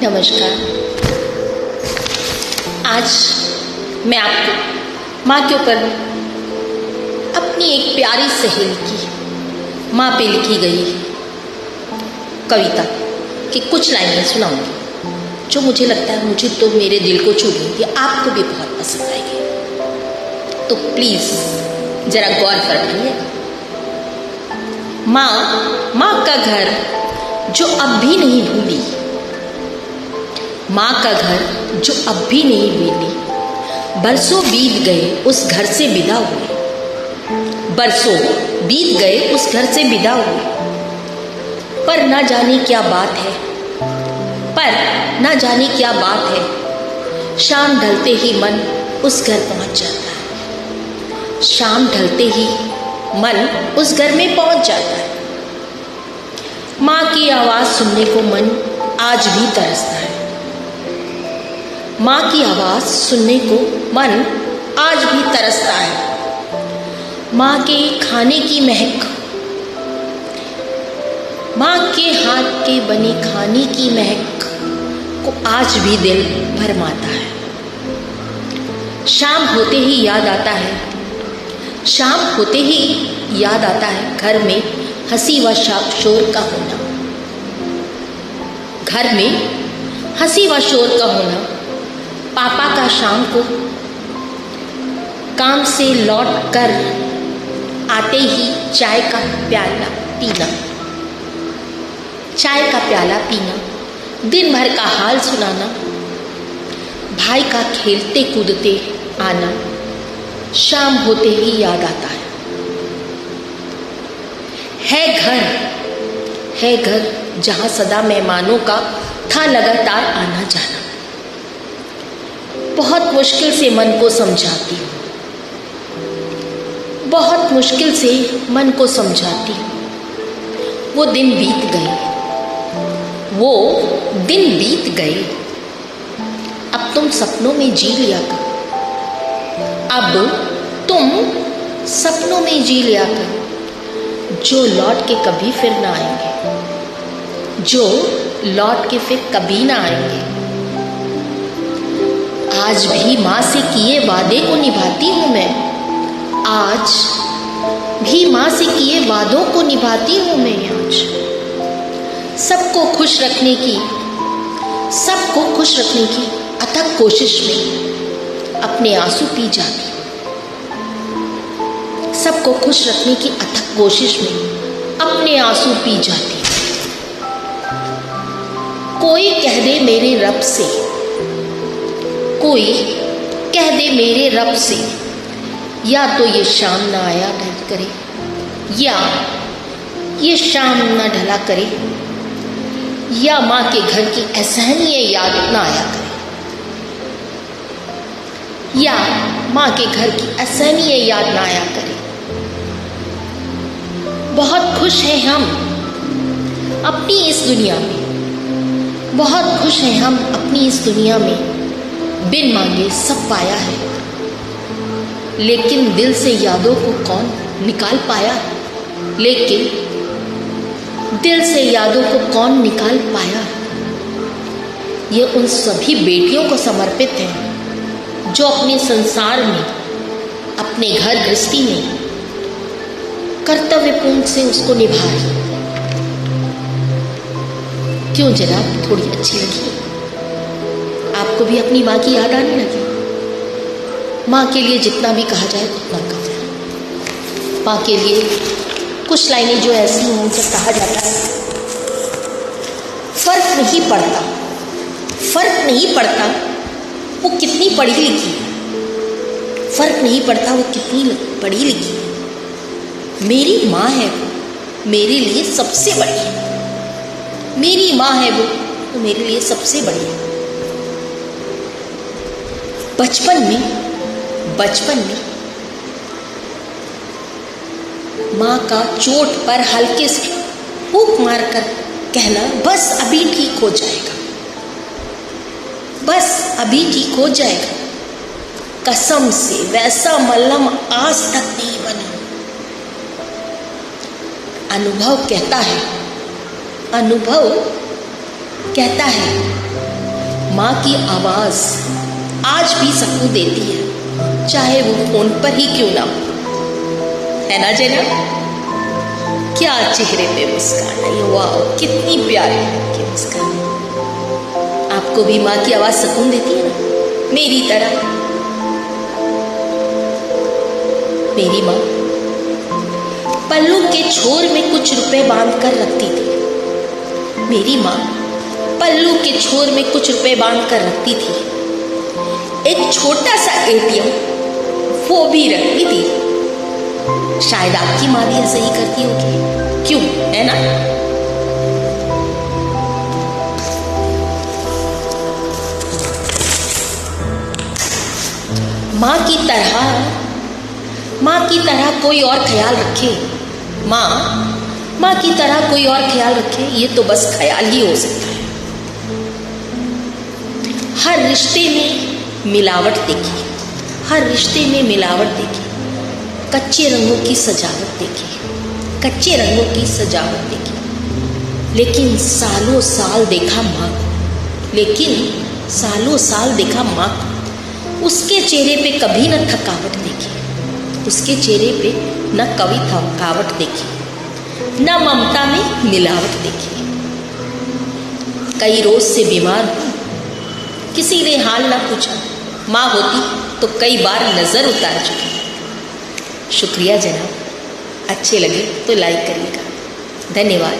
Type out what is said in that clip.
नमस्कार। आज मैं आपको माँ के ऊपर अपनी एक प्यारी सहेली की माँ पे लिखी गई कविता की कुछ लाइनें सुनाऊंगी, जो मुझे लगता है मुझे तो मेरे दिल को छू गई थी, आपको भी बहुत पसंद आएगी। तो प्लीज़ ज़रा गौर फरमाइए। माँ का घर जो अब भी नहीं भूली, माँ का घर जो अब भी नहीं भूली, बरसों बीत गए उस घर से विदा हुए, बरसों बीत गए उस घर से विदा हुए। पर ना जाने क्या बात है, पर ना जाने क्या बात है, शाम ढलते ही मन उस घर पहुंच जाता है, शाम ढलते ही मन उस घर में पहुंच जाता है। माँ की आवाज़ सुनने को मन आज भी तरसता है, माँ की आवाज़ सुनने को मन आज भी तरसता है। माँ के खाने की महक, माँ के हाथ के बने खाने की महक को आज भी दिल भरमाता है। शाम होते ही याद आता है, शाम होते ही याद आता है घर में हंसी व शोर का होना, घर में हंसी व शोर का होना। पापा का शाम को काम से लौट कर आते ही चाय का प्याला पीना, चाय का प्याला पीना, दिन भर का हाल सुनाना, भाई का खेलते कूदते आना, शाम होते ही याद आता है। है घर जहाँ सदा मेहमानों का था लगातार आना जाना। बहुत मुश्किल से मन को समझाती हूँ, बहुत मुश्किल से मन को समझाती हूँ। वो दिन बीत गए, वो दिन बीत गए, अब तुम सपनों में जी लिया कर, अब तुम सपनों में जी लिया कर, जो लौट के कभी फिर ना आएंगे, जो लौट के फिर कभी ना आएंगे। आज भी माँ से किए वादे को निभाती हूँ मैं, आज भी माँ से किए वादों को निभाती हूँ मैं। आज सबको खुश रखने की, सबको खुश रखने की अथक कोशिश में अपने आंसू पी जाती हूँ, सबको खुश रखने की अथक कोशिश में अपने आंसू पी जाती हूँ। कोई कह दे मेरे रब से, कोई कह दे मेरे रब से, या तो ये शाम ना आया ढल करे, या ये शाम ना ढला करे, या माँ के घर की एहसानियत याद ना आया करे, या माँ के घर की एहसानियत याद ना आया करे। बहुत खुश हैं हम अपनी इस दुनिया में, बहुत खुश हैं हम अपनी इस दुनिया में, बिन मांगे सब पाया है, लेकिन दिल से यादों को कौन निकाल पाया, लेकिन दिल से यादों को कौन निकाल पाया। ये उन सभी बेटियों को समर्पित है जो अपने संसार में, अपने घर गृहस्थी में कर्तव्यपूर्ण से उसको निभा रही। क्यों जनाब, थोड़ी अच्छी लगी? आपको भी अपनी माँ की याद आने लगी? माँ के लिए जितना भी कहा जाए उतना कम है। माँ के लिए कुछ लाइनें जो ऐसी हों जब कहा जाता है, फर्क नहीं पड़ता, फर्क नहीं पड़ता वो कितनी पढ़ी लिखी है, फर्क नहीं पड़ता वो कितनी पढ़ी लिखी है, मेरी माँ है वो मेरे लिए सबसे बड़ी है, मेरी माँ है वो मेरे लिए सबसे बड़ी है। बचपन में माँ का चोट पर हल्के से फूंक मारकर कहना, बस अभी ठीक हो जाएगा, बस अभी ठीक हो जाएगा। कसम से वैसा मल्लम आज तक नहीं बना। अनुभव कहता है, अनुभव कहता है माँ की आवाज़ आज भी सुकून देती है, चाहे वो फोन पर ही क्यों ना हो, है ना जना? क्या चेहरे पे मुस्कान है, वाह कितनी प्यारी की मुस्कान है। आपको भी माँ की आवाज़ सुकून देती है ना, मेरी तरह? मेरी माँ पल्लू के छोर में कुछ रुपए बांध कर रखती थी। मेरी माँ पल्लू के छोर में कुछ रुपए बांध कर रखती थी। एक छोटा सा एटीएम वो भी रखती थी। शायद आपकी माँ भी ऐसा ही करती होगी, क्यों, है ना? माँ की तरह कोई और ख्याल रखे, माँ की तरह कोई और ख्याल रखे, ये तो बस ख्याल ही हो सकता है। हर रिश्ते में मिलावट देखी, हर रिश्ते में मिलावट देखी, कच्चे रंगों की सजावट देखी, कच्चे रंगों की सजावट देखी। लेकिन सालों साल देखा माँ, लेकिन सालों साल देखा माँ को, उसके चेहरे पे कभी न थकावट देखी, उसके चेहरे पे न कभी थकावट देखी, न ममता में मिलावट देखी। कई रोज से बीमार हूँ, किसी ने हाल ना पूछा, माँ होती तो कई बार नजर उतार चुकी। शुक्रिया जनाब, अच्छे लगे तो लाइक करिएगा। धन्यवाद।